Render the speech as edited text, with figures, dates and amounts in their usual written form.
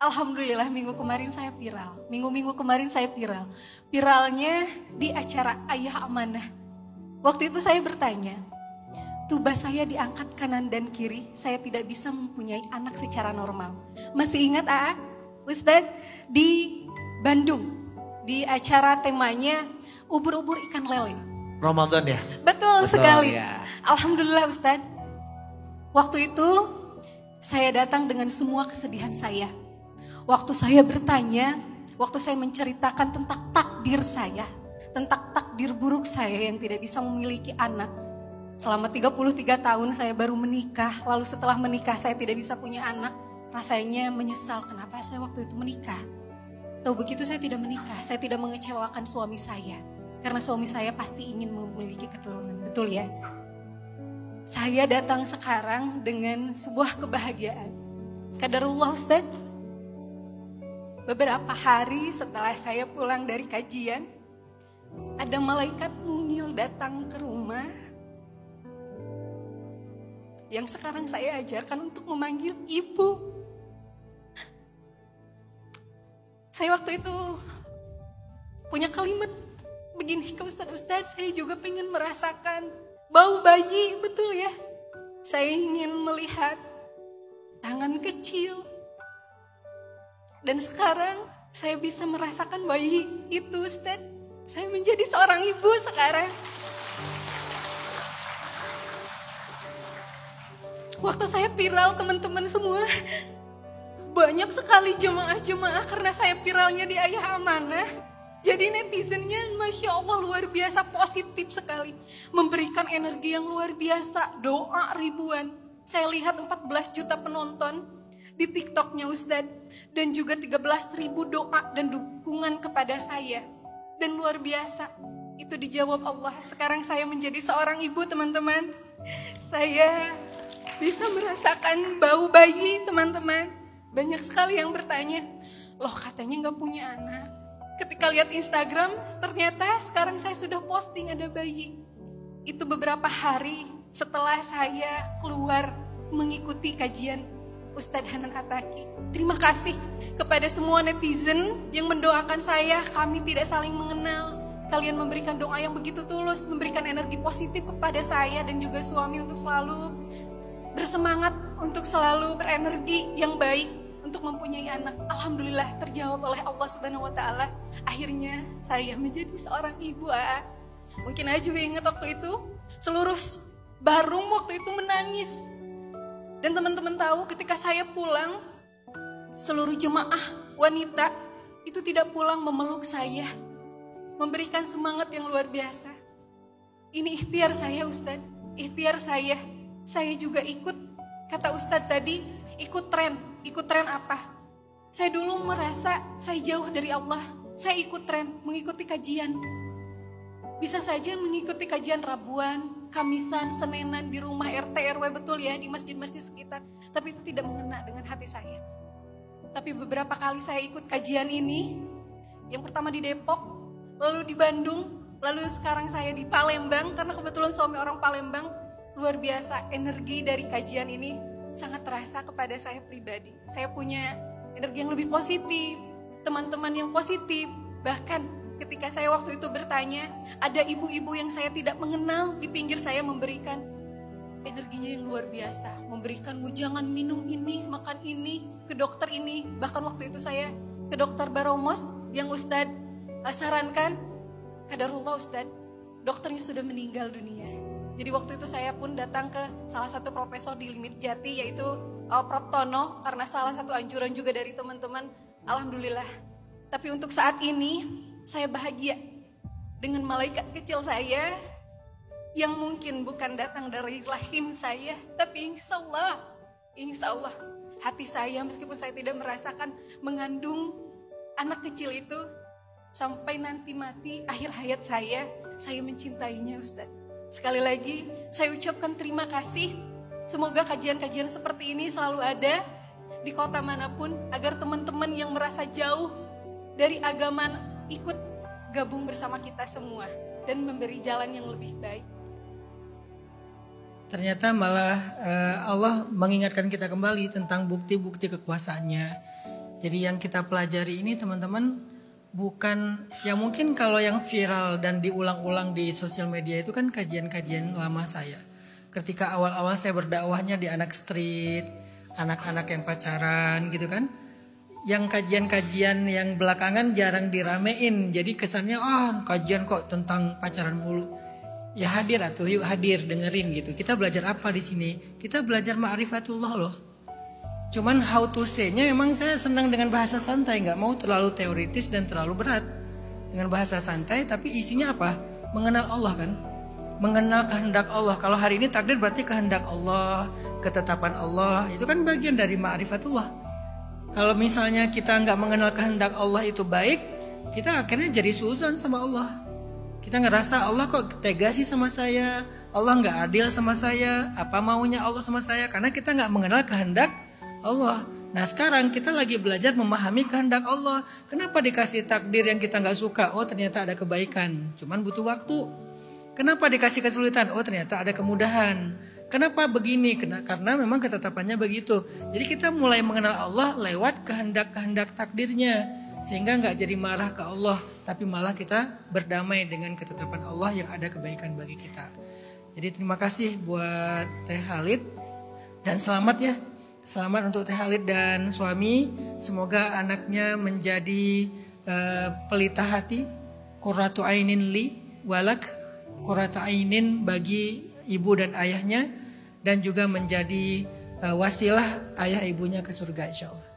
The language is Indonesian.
Alhamdulillah minggu kemarin saya viral. Minggu-minggu kemarin saya viral. Viralnya di acara Ayah Amanah. Waktu itu saya bertanya, tuba saya diangkat kanan dan kiri, saya tidak bisa mempunyai anak secara normal. Masih ingat Ustadz? Di Bandung, di acara temanya ubur-ubur ikan lele. Ramadan ya? Betul sekali. Ya. Alhamdulillah Ustadz. Waktu itu saya datang dengan semua kesedihan saya. Waktu saya bertanya, waktu saya menceritakan tentang takdir saya, tentang takdir buruk saya yang tidak bisa memiliki anak. Selama 33 tahun saya baru menikah, lalu setelah menikah saya tidak bisa punya anak. Rasanya menyesal kenapa saya waktu itu menikah. Tahu begitu saya tidak menikah, saya tidak mengecewakan suami saya. Karena suami saya pasti ingin memiliki keturunan, betul ya? Saya datang sekarang dengan sebuah kebahagiaan. Qadarullah Ustadz. Beberapa hari setelah saya pulang dari kajian, ada malaikat mungil datang ke rumah yang sekarang saya ajarkan untuk memanggil ibu. Saya waktu itu punya kalimat begini ke Ustadz, saya juga pengen merasakan bau bayi, betul ya? Saya ingin melihat tangan kecil. Dan sekarang saya bisa merasakan bayi itu Ustadz. Saya menjadi seorang ibu sekarang. Waktu saya viral teman-teman semua, banyak sekali jemaah-jemaah karena saya viralnya di Ayah Amanah. Jadi netizennya Masya Allah luar biasa positif sekali. Memberikan energi yang luar biasa, doa ribuan. Saya lihat 14 juta penonton di TikToknya Ustadz. Dan juga 13.000 doa dan dukungan kepada saya. Dan luar biasa, itu dijawab Allah. Sekarang saya menjadi seorang ibu teman-teman. Saya bisa merasakan bau bayi teman-teman. Banyak sekali yang bertanya, loh katanya gak punya anak. Ketika lihat Instagram, ternyata sekarang saya sudah posting ada bayi. Itu beberapa hari setelah saya keluar mengikuti kajian Ustadz Hanan Ataki. Terima kasih kepada semua netizen yang mendoakan saya. Kami tidak saling mengenal. Kalian memberikan doa yang begitu tulus, memberikan energi positif kepada saya dan juga suami untuk selalu bersemangat, untuk selalu berenergi yang baik untuk mempunyai anak. Alhamdulillah terjawab oleh Allah Subhanahu wa taala. Akhirnya saya menjadi seorang ibu. Mungkin juga ingat waktu itu seluruh Barum waktu itu menangis. Dan teman-teman tahu ketika saya pulang, seluruh jemaah wanita itu tidak pulang memeluk saya, memberikan semangat yang luar biasa. Ini ikhtiar saya Ustadz, ikhtiar saya. Saya juga ikut, kata Ustadz tadi, ikut tren. Ikut tren apa? Saya dulu merasa saya jauh dari Allah, saya ikut tren, mengikuti kajian. Bisa saja mengikuti kajian Rabuan, Kamisan, Senenan di rumah RT RW, betul ya, di masjid-masjid sekitar. Tapi itu tidak mengena dengan hati saya. Tapi beberapa kali saya ikut kajian ini, yang pertama di Depok, lalu di Bandung, lalu sekarang saya di Palembang, karena kebetulan suami orang Palembang. Luar biasa, energi dari kajian ini sangat terasa kepada saya pribadi. Saya punya energi yang lebih positif, teman-teman yang positif, bahkan ketika saya waktu itu bertanya, ada ibu-ibu yang saya tidak mengenal di pinggir saya memberikan energinya yang luar biasa. Memberikan jangan minum ini, makan ini, ke dokter ini. Bahkan waktu itu saya ke dokter Baromos yang Ustadz sarankan, qadarullah Ustadz, dokternya sudah meninggal dunia. Jadi waktu itu saya pun datang ke salah satu profesor di Limit Jati, yaitu Prof. Tono, karena salah satu anjuran juga dari teman-teman. Alhamdulillah. Tapi untuk saat ini, saya bahagia dengan malaikat kecil saya yang mungkin bukan datang dari rahim saya, tapi insya Allah hati saya meskipun saya tidak merasakan mengandung anak kecil itu sampai nanti mati akhir hayat saya mencintainya Ustadz. Sekali lagi saya ucapkan terima kasih. Semoga kajian-kajian seperti ini selalu ada di kota manapun agar teman-teman yang merasa jauh dari agama ikut gabung bersama kita semua dan memberi jalan yang lebih baik. Ternyata malah Allah mengingatkan kita kembali tentang bukti-bukti kekuasaannya. Jadi yang kita pelajari ini teman-teman bukan, ya mungkin kalau yang viral dan diulang-ulang di sosial media itu kan kajian-kajian lama saya. Ketika awal-awal saya berdakwahnya di anak street, anak-anak yang pacaran gitu kan. Yang kajian-kajian yang belakangan jarang diramein. Jadi kesannya kajian kok tentang pacaran mulu. Ya hadir atau yuk hadir dengerin gitu. Kita belajar apa di sini? Kita belajar ma'rifatullah loh. Cuman how to say-nya memang saya senang dengan bahasa santai, nggak mau terlalu teoritis dan terlalu berat. Dengan bahasa santai, tapi isinya apa? Mengenal Allah kan? Mengenal kehendak Allah. Kalau hari ini takdir berarti kehendak Allah, ketetapan Allah. Itu kan bagian dari ma'rifatullah. Kalau misalnya kita nggak mengenal kehendak Allah itu baik, kita akhirnya jadi suuzon sama Allah. Kita ngerasa Allah kok tega sih sama saya, Allah nggak adil sama saya, apa maunya Allah sama saya, karena kita nggak mengenal kehendak Allah. Nah sekarang kita lagi belajar memahami kehendak Allah. Kenapa dikasih takdir yang kita nggak suka? Oh ternyata ada kebaikan, cuman butuh waktu. Kenapa dikasih kesulitan? Oh ternyata ada kemudahan. Kenapa begini? Karena memang ketetapannya begitu. Jadi kita mulai mengenal Allah lewat kehendak-kehendak takdirnya. Sehingga nggak jadi marah ke Allah, tapi malah kita berdamai dengan ketetapan Allah yang ada kebaikan bagi kita. Jadi terima kasih buat Teh Khalid dan selamat ya. Selamat untuk Teh Khalid dan suami. Semoga anaknya menjadi pelita hati, qurratu ainin li walak, qurratu ainin bagi ibu dan ayahnya, dan juga menjadi wasilah ayah ibunya ke surga insyaallah.